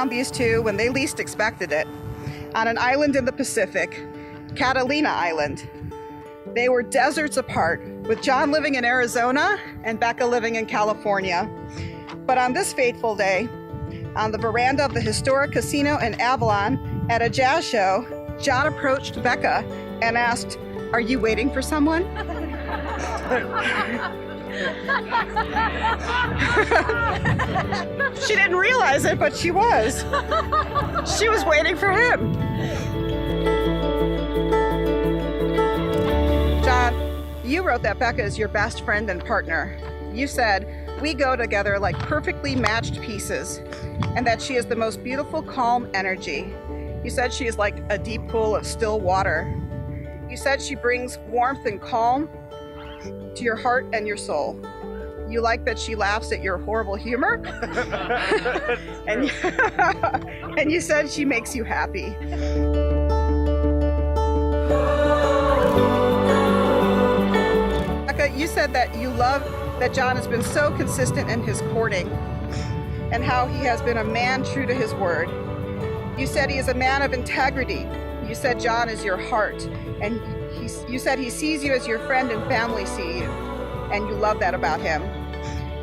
found these two when they least expected it, on an island in the Pacific, Catalina Island. They were deserts apart, with John living in Arizona and Becca living in California. But on this fateful day, on the veranda of the historic casino in Avalon at a jazz show, John approached Becca and asked, "Are you waiting for someone?" She didn't realize it, but she was. She was waiting for him. John, you wrote that Becca is your best friend and partner. You said, "We go together like perfectly matched pieces," and that she is the most beautiful, calm energy. You said she is like a deep pool of still water. You said she brings warmth and calm to your heart and your soul. You like that she laughs at your horrible humor. and you said she makes you happy. Becca, you said that you love that John has been so consistent in his courting and how he has been a man true to his word. You said he is a man of integrity. You said John is your heart, and you said he sees you as your friend and family see you, and you love that about him.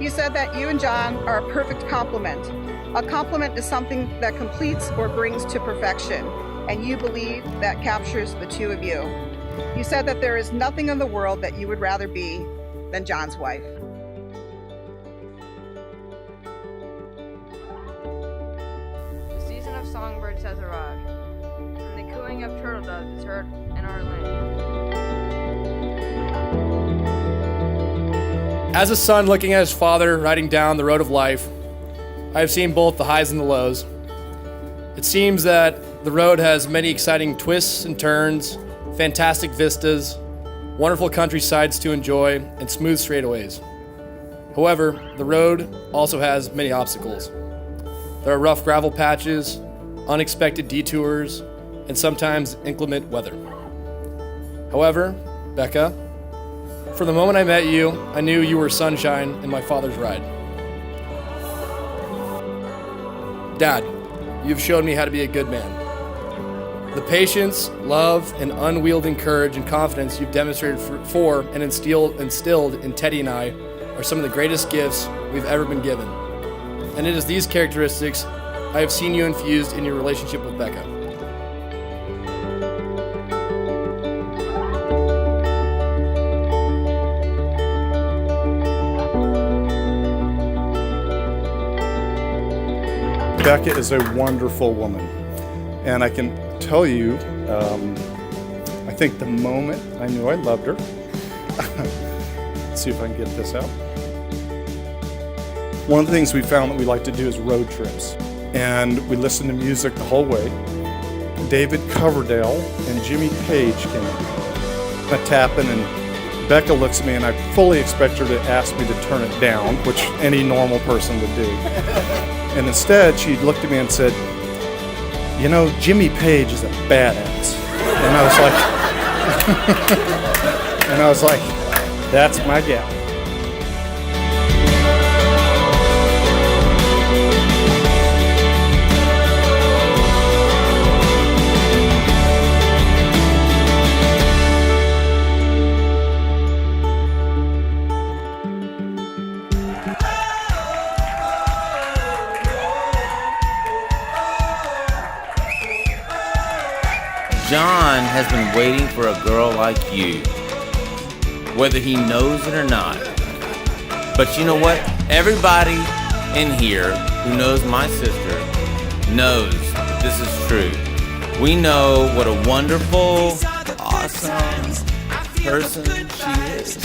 You said that you and John are a perfect complement. A complement is something that completes or brings to perfection, and you believe that captures the two of you. You said that there is nothing in the world that you would rather be than John's wife. The season of songbirds has arrived, and the cooing of turtle doves is heard in our land. As a son looking at his father riding down the road of life, I have seen both the highs and the lows. It seems that the road has many exciting twists and turns, fantastic vistas, wonderful countrysides to enjoy, and smooth straightaways. However, the road also has many obstacles. There are rough gravel patches, unexpected detours, and sometimes inclement weather. However, Becca, from the moment I met you, I knew you were sunshine in my father's ride. Dad, you've shown me how to be a good man. The patience, love, and unwielding courage and confidence you've demonstrated for and instilled in Teddy and I are some of the greatest gifts we've ever been given. And it is these characteristics I have seen you infused in your relationship with Becca. Becca is a wonderful woman, and I can tell you, I think the moment I knew I loved her, let's see if I can get this out. One of the things we found that we like to do is road trips, and we listen to music the whole way. David Coverdale and Jimmy Page came in. I tap in, and Becca looks at me, and I fully expect her to ask me to turn it down, which any normal person would do. And instead, she looked at me and said, "You know, Jimmy Page is a badass." And I was like, that's my gal. John has been waiting for a girl like you, whether he knows it or not. But you know what? Everybody in here who knows my sister knows that this is true. We know what a wonderful, awesome person she is.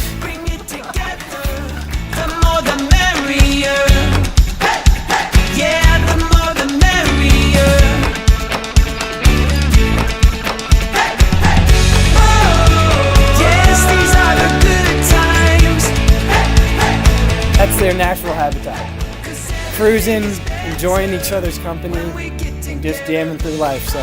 The more the merrier. Yeah, the more the merrier. That's their natural habitat. Cruising, enjoying each other's company, and just jamming through life, so.